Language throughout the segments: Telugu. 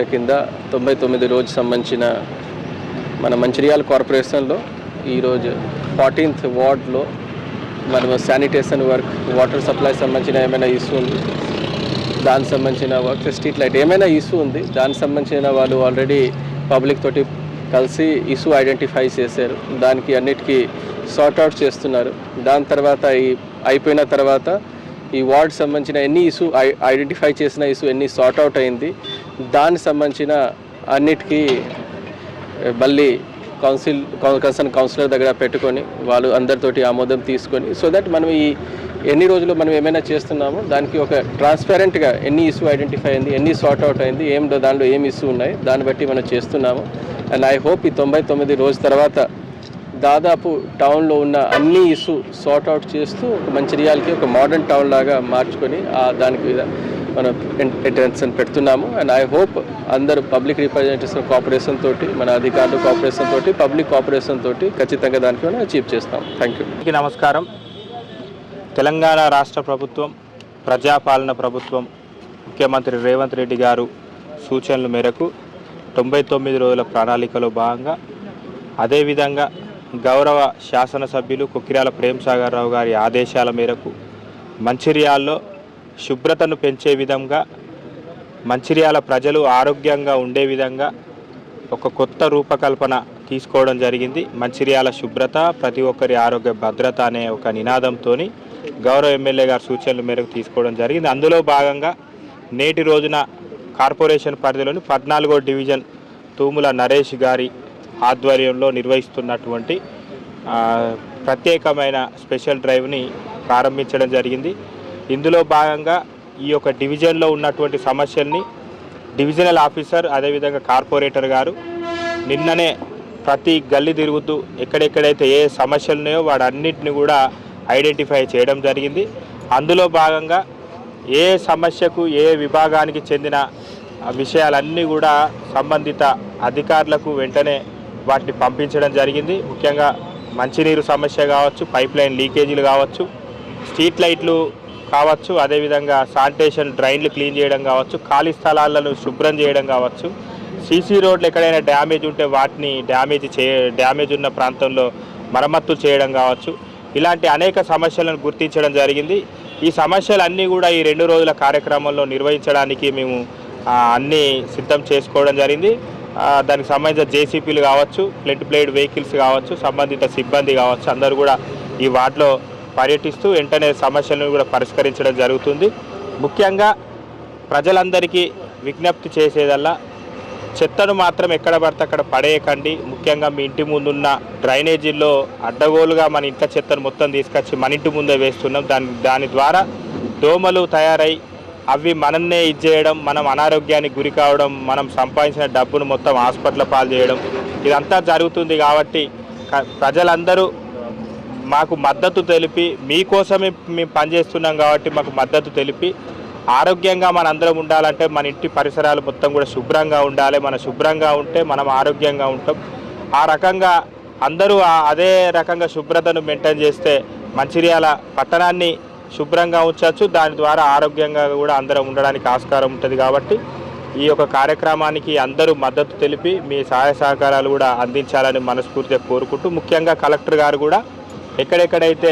కింద 99 రోజు సంబంధించిన మన మంచిర్యాల కార్పొరేషన్లో ఈరోజు 14th వార్డ్లో మనం శానిటేషన్ వర్క్, వాటర్ సప్లై సంబంధించిన ఏమైనా ఇష్యూ ఉంది, దానికి సంబంధించిన వర్క్, స్ట్రీట్ లైట్ ఏమైనా ఇష్యూ ఉంది, దానికి సంబంధించిన వాళ్ళు ఆల్రెడీ పబ్లిక్ తోటి కలిసి ఇష్యూ ఐడెంటిఫై చేశారు. దానికి అన్నిటికీ సార్ట్అవుట్ చేస్తున్నారు. దాని తర్వాత అయిపోయిన తర్వాత ఈ వార్డ్ సంబంధించిన ఎన్ని ఇష్యూ ఐడెంటిఫై చేసిన ఇష్యూ ఎన్ని సార్ట్అవుట్ అయింది, దానికి సంబంధించిన అన్నిటికీ మళ్ళీ కన్సర్న్ కౌన్సిలర్ దగ్గర పెట్టుకొని వాళ్ళు అందరితోటి ఆమోదం తీసుకొని సో దట్ మనం ఈ ఎన్ని రోజులు మనం ఏమైనా చేస్తున్నామో దానికి ఒక ట్రాన్స్పరెంట్గా ఎన్ని ఇష్యూ ఐడెంటిఫై అయింది, ఎన్ని సార్ట్అవుట్ అయింది, దాంట్లో ఏం ఇష్యూ ఉన్నాయి దాన్ని బట్టి మనం చేస్తున్నాము. అండ్ ఐ హోప్ ఈ 99 రోజు తర్వాత దాదాపు టౌన్లో ఉన్న అన్ని ఇష్యూ సార్ట్అవుట్ చేస్తూ ఒక మంచిర్యాలకి ఒక మోడర్న్ టౌన్ లాగా మార్చుకొని దానికి మనం అటెన్షన్ పెడుతున్నాము. అండ్ ఐ హోప్ అందరూ పబ్లిక్ రిప్రజెంటేటివ్స్ కోఆపరేషన్ తోటి, మన అధికారులు కోఆపరేషన్ తోటి, పబ్లిక్ కోఆపరేషన్ తోటి ఖచ్చితంగా దానికి మనం అచీవ్ చేస్తాం. Thank you. నమస్కారం. తెలంగాణ రాష్ట్ర ప్రభుత్వం, ప్రజాపాలన ప్రభుత్వం, ముఖ్యమంత్రి రేవంత్ రెడ్డి గారు సూచనల మేరకు 99 రోజుల ప్రణాళికలో భాగంగా అదేవిధంగా గౌరవ శాసనసభ్యులు కొక్కిరాల ప్రేమ్సాగర్ రావు గారి ఆదేశాల మేరకు మంచిర్యాలలో శుభ్రతను పెంచే విధంగా, మంచిర్యాల ప్రజలు ఆరోగ్యంగా ఉండే విధంగా ఒక కొత్త రూపకల్పన తీసుకోవడం జరిగింది. మంచిర్యాల శుభ్రత, ప్రతి ఒక్కరి ఆరోగ్య భద్రత అనే ఒక నినాదంతో గౌరవ ఎమ్మెల్యే గారి సూచనల మేరకు తీసుకోవడం జరిగింది. అందులో భాగంగా నేటి రోజున కార్పొరేషన్ పరిధిలోని 14వ డివిజన్ తూముల నరేష్ గారి ఆధ్వర్యంలో నిర్వహిస్తున్నటువంటి ప్రత్యేకమైన స్పెషల్ డ్రైవ్ని ప్రారంభించడం జరిగింది. ఇందులో భాగంగా ఈ యొక్క డివిజన్లో ఉన్నటువంటి సమస్యల్ని డివిజనల్ ఆఫీసర్ అదేవిధంగా కార్పొరేటర్ గారు నిన్ననే ప్రతి గల్లీ తిరుగుతూ ఎక్కడెక్కడైతే ఏ సమస్యలు ఉన్నాయో వాడన్నిటిని కూడా ఐడెంటిఫై చేయడం జరిగింది. అందులో భాగంగా ఏ సమస్యకు ఏ విభాగానికి చెందిన విషయాలన్నీ కూడా సంబంధిత అధికారులకు వెంటనే వాటిని పంపించడం జరిగింది. ముఖ్యంగా మంచినీరు సమస్య కావచ్చు, పైప్ లైన్ లీకేజీలు కావచ్చు, స్ట్రీట్ లైట్లు కావచ్చు, అదేవిధంగా శానిటేషన్ డ్రైన్లు క్లీన్ చేయడం కావచ్చు, ఖాళీ స్థలాలను శుభ్రం చేయడం కావచ్చు, సీసీ రోడ్లు ఎక్కడైనా డ్యామేజ్ ఉంటే వాటిని డ్యామేజ్ ఉన్న ప్రాంతంలో మరమ్మతులు చేయడం కావచ్చు, ఇలాంటి అనేక సమస్యలను గుర్తించడం జరిగింది. ఈ సమస్యలన్నీ కూడా ఈ 2 రోజుల కార్యక్రమంలో నిర్వహించడానికి మేము అన్నీ సిద్ధం చేసుకోవడం జరిగింది. దానికి సంబంధించిన జేసీపీలు కావచ్చు, ఫ్లడ్ ప్లేడ్ వెహికల్స్ కావచ్చు, సంబంధిత సిబ్బంది కావచ్చు, అందరూ కూడా ఈ వార్డులో పర్యటిస్తూ వెంటనే సమస్యలను కూడా పరిష్కరించడం జరుగుతుంది. ముఖ్యంగా ప్రజలందరికీ విజ్ఞప్తి చేసేదల్లా చెత్తను మాత్రం ఎక్కడ పడితే అక్కడ పడేయకండి. ముఖ్యంగా మీ ఇంటి ముందున్న డ్రైనేజీల్లో అడ్డగోలుగా మన ఇంట్లో చెత్తను మొత్తం తీసుకొచ్చి మన ఇంటి ముందే వేస్తున్నాం. దాని ద్వారా దోమలు తయారై అవి మనన్నే ఇచ్చేయడం, మనం అనారోగ్యానికి గురి కావడం, మనం సంపాదించిన డబ్బును మొత్తం హాస్పిటల్ పాలు చేయడం ఇదంతా జరుగుతుంది. కాబట్టి ప్రజలందరూ మాకు మద్దతు తెలిపి, మీకోసమే మేము పనిచేస్తున్నాం కాబట్టి మాకు మద్దతు తెలిపి ఆరోగ్యంగా మనందరం ఉండాలంటే మన ఇంటి పరిసరాలు మొత్తం కూడా శుభ్రంగా ఉండాలి. మనం శుభ్రంగా ఉంటే మనం ఆరోగ్యంగా ఉంటాం. ఆ రకంగా అందరూ అదే రకంగా శుభ్రతను మెయింటైన్ చేస్తే మంచిర్యాల పట్టణాన్ని శుభ్రంగా ఉంచవచ్చు. దాని ద్వారా ఆరోగ్యంగా కూడా అందరం ఉండడానికి ఆస్కారం ఉంటుంది. కాబట్టి ఈ యొక్క కార్యక్రమానికి అందరూ మద్దతు తెలిపి మీ సహాయ సహకారాలు కూడా అందించాలని మనస్ఫూర్తిగా కోరుకుంటూ, ముఖ్యంగా కలెక్టర్ గారు కూడా ఎక్కడెక్కడైతే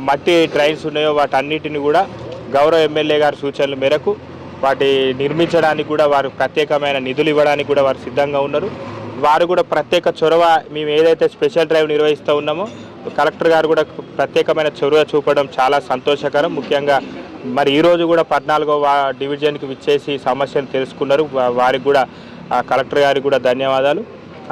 మట్టి డ్రైన్స్ ఉన్నాయో వాటన్నిటిని కూడా గౌరవ ఎమ్మెల్యే గారి సూచనల మేరకు వాటి నిర్మించడానికి కూడా వారు ప్రత్యేకమైన నిధులు ఇవ్వడానికి కూడా వారు సిద్ధంగా ఉన్నారు. వారు కూడా ప్రత్యేక చొరవ, మేము ఏదైతే స్పెషల్ డ్రైవ్ నిర్వహిస్తూ ఉన్నామో కలెక్టర్ గారు కూడా ప్రత్యేకమైన చొరవ చూపడం చాలా సంతోషకరం. ముఖ్యంగా మరి ఈరోజు కూడా 14వ డివిజన్కి విచ్చేసి సమస్యను తెలుసుకున్నారు. వారికి కూడా కలెక్టర్ గారికి కూడా ధన్యవాదాలు.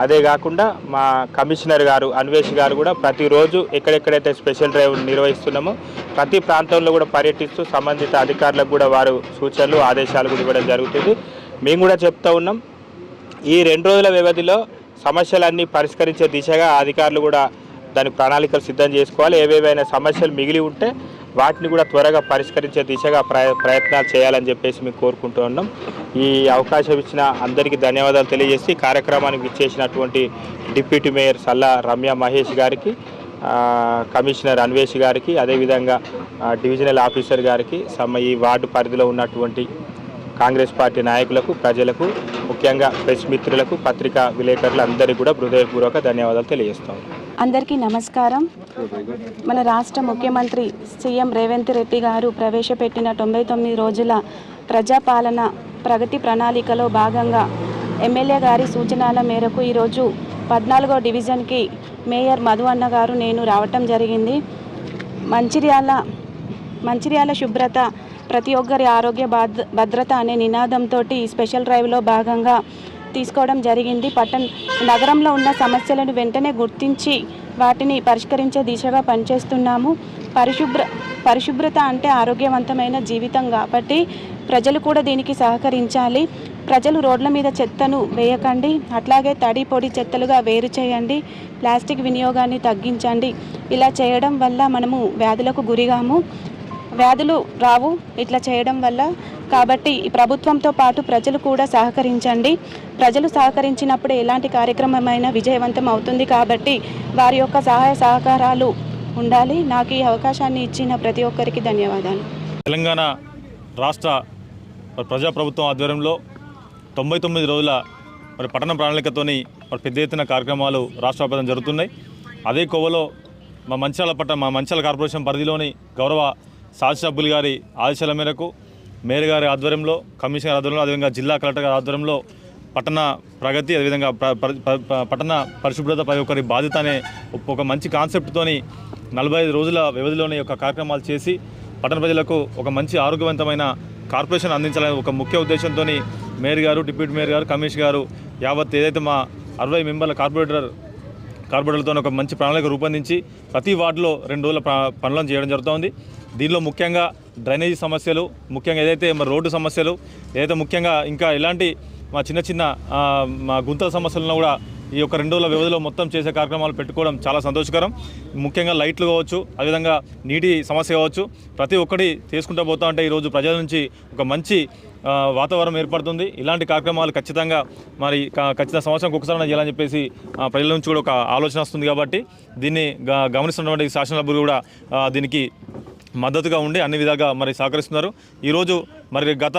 అదే కాకుండా మా కమిషనర్ గారు అన్వేష్ గారు కూడా ప్రతిరోజు ఎక్కడెక్కడైతే స్పెషల్ డ్రైవ్ నిర్వహిస్తున్నామో ప్రతి ప్రాంతంలో కూడా పర్యటిస్తూ సంబంధిత అధికారులకు కూడా వారు సూచనలు ఆదేశాలు కూడా ఇవ్వడం జరుగుతుంది. మేము కూడా చెప్తూ ఉన్నాం, ఈ 2 రోజుల వ్యవధిలో సమస్యలన్నీ పరిష్కరించే దిశగా అధికారులు కూడా దాని ప్రణాళికలు సిద్ధం చేసుకోవాలి. ఏవేవైనా సమస్యలు మిగిలి ఉంటే వాటిని కూడా త్వరగా పరిష్కరించే దిశగా ప్రయత్నాలు చేయాలని చెప్పేసి మేము కోరుకుంటూ ఉన్నాం. ఈ అవకాశం ఇచ్చిన అందరికీ ధన్యవాదాలు తెలియజేసి కార్యక్రమానికి ఇచ్చేసినటువంటి డిప్యూటీ మేయర్ సల్లా రమ్య మహేష్ గారికి, కమిషనర్ అన్వేష్ గారికి, అదేవిధంగా డివిజనల్ ఆఫీసర్ గారికి, ఈ వార్డు పరిధిలో ఉన్నటువంటి కాంగ్రెస్ పార్టీ నాయకులకు, ప్రజలకు, ముఖ్యంగా ప్రెస్ మిత్రులకు, పత్రికా విలేకరులు అందరికీ కూడా హృదయపూర్వక ధన్యవాదాలు తెలియజేస్తాం. అందరికీ నమస్కారం. మన రాష్ట్ర ముఖ్యమంత్రి సీఎం రేవంత్ రెడ్డి గారు ప్రవేశపెట్టిన 99 రోజుల ప్రజాపాలన ప్రగతి ప్రణాళికలో భాగంగా ఎమ్మెల్యే గారి సూచనల మేరకు ఈరోజు 14వ డివిజన్కి మేయర్ మధు అన్న గారు నేను రావటం జరిగింది. మంచిర్యాల శుభ్రత ప్రతి ఒక్కరి ఆరోగ్య భద్రత అనే నినాదంతో స్పెషల్ డ్రైవ్లో భాగంగా తీసుకోవడం జరిగింది. నగరంలో ఉన్న సమస్యలను వెంటనే గుర్తించి వాటిని పరిష్కరించే దిశగా పనిచేస్తున్నాము. పరిశుభ్రత అంటే ఆరోగ్యవంతమైన జీవితం కాబట్టి ప్రజలు కూడా దీనికి సహకరించాలి. ప్రజలు రోడ్ల మీద చెత్తను వేయకండి, అట్లాగే తడి పొడి చెత్తలుగా వేరు చేయండి, ప్లాస్టిక్ వినియోగాన్ని తగ్గించండి. ఇలా చేయడం వల్ల మనము వ్యాధులకు గురిగాము, వ్యాధులు రావు ఇట్లా చేయడం వల్ల. కాబట్టి ఈ ప్రభుత్వంతో పాటు ప్రజలు కూడా సహకరించండి. ప్రజలు సహకరించినప్పుడు ఎలాంటి కార్యక్రమమైనా విజయవంతం అవుతుంది. కాబట్టి వారి యొక్క సహాయ సహకారాలు ఉండాలి. నాకు ఈ అవకాశాన్ని ఇచ్చిన ప్రతి ఒక్కరికి ధన్యవాదాలు. తెలంగాణ రాష్ట్ర ప్రజాప్రభుత్వం ఆధ్వర్యంలో 99 రోజుల పట్టణ ప్రణాళికతోని పెద్ద ఎత్తున కార్యక్రమాలు రాష్ట్ర వ్యాప్తంగా జరుగుతున్నాయి. అదే కోవలో మా మంచిర్యాల కార్పొరేషన్ పరిధిలోని గౌరవ శాసనసభ్యులు గారి ఆదేశాల మేరకు మేయర్ గారి ఆధ్వర్యంలో, కమిషనర్ ఆధ్వర్యంలో, అదేవిధంగా జిల్లా కలెక్టర్ గారి ఆధ్వర్యంలో పట్టణ ప్రగతి, అదేవిధంగా పట్టణ పరిశుభ్రత ప్రతి ఒక్కరి బాధ్యత అనే ఒక మంచి కాన్సెప్ట్తోని 45 రోజుల వ్యవధిలోని యొక్క కార్యక్రమాలు చేసి పట్టణ ప్రజలకు ఒక మంచి ఆరోగ్యవంతమైన కార్పొరేషన్ అందించాలనే ఒక ముఖ్య ఉద్దేశంతో మేయర్ గారు, డిప్యూటీ మేయర్ గారు, కమిషనర్ గారు యావత్ ఏదైతే మా 60 మెంబర్ల కార్పొరేటర్లతో ఒక మంచి ప్రణాళిక రూపొందించి ప్రతి వార్డులో 2 రోజుల పనులను చేయడం జరుగుతుంది. దీనిలో ముఖ్యంగా డ్రైనేజీ సమస్యలు, ముఖ్యంగా ఏదైతే రోడ్డు సమస్యలు, ఏదైతే ముఖ్యంగా ఇంకా ఎలాంటి మా చిన్న మా గుంతల సమస్యలను కూడా ఈ యొక్క 2 రోజుల వ్యవధిలో మొత్తం చేసే కార్యక్రమాలు పెట్టుకోవడం చాలా సంతోషకరం. ముఖ్యంగా లైట్లు కావచ్చు, అదేవిధంగా నీటి సమస్య కావచ్చు, ప్రతి ఒక్కటి చేసుకుంటూ పోతా ఉంటే ఈరోజు ప్రజల నుంచి ఒక మంచి వాతావరణం ఏర్పడుతుంది. ఇలాంటి కార్యక్రమాలు ఖచ్చితంగా సంవత్సరానికి ఒకసారి చేయాలని చెప్పేసి ప్రజల నుంచి కూడా ఒక ఆలోచన వస్తుంది. కాబట్టి దీన్ని గమనిస్తున్నటువంటి శాసనసభ్యులు కూడా దీనికి మద్దతుగా ఉండి అన్ని విధాలుగా సహకరిస్తున్నారు. ఈరోజు గత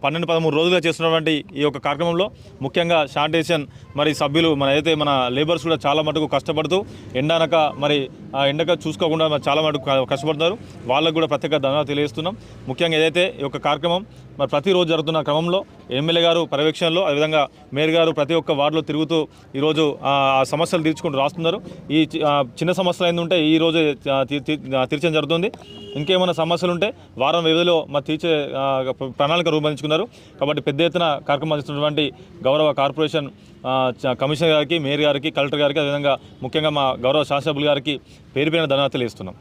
12-13 రోజులుగా చేస్తున్నటువంటి ఈ యొక్క కార్యక్రమంలో ముఖ్యంగా శానిటేషన్ సభ్యులు ఏదైతే మన లేబర్స్ కూడా చాలా మటుకు కష్టపడుతూ ఎండనక ఎండక చూసుకోకుండా చాలా మటుకు కష్టపడుతున్నారు. వాళ్ళకు కూడా ప్రత్యేక ధన్యవాదాలు తెలియజేస్తున్నాం. ముఖ్యంగా ఏదైతే ఈ యొక్క కార్యక్రమం ప్రతిరోజు జరుగుతున్న క్రమంలో ఎమ్మెల్యే గారు పర్యవేక్షణలో, అదేవిధంగా మేయర్ గారు ప్రతి ఒక్క వార్డులో తిరుగుతూ ఈరోజు ఆ సమస్యలు తీర్చుకుంటూ రాస్తున్నారు. ఈ చిన్న సమస్యలు ఏంది ఉంటే ఈరోజు తీర్చడం జరుగుతుంది. ఇంకేమైనా సమస్యలు ఉంటే వారం వ్యవధిలో తీర్చే ప్రణాళిక రూపొందించుకున్నారు. కాబట్టి పెద్ద ఎత్తున కార్యక్రమాలు చేస్తున్నటువంటి గౌరవ కార్పొరేషన్ కమిషనర్ గారికి, మేయర్ గారికి, కలెక్టర్ గారికి, అదేవిధంగా ముఖ్యంగా మా గౌరవ శాసనసభ్యులు గారికి పేరు ధన్యవాదాలు తెలియజేస్తున్నాం.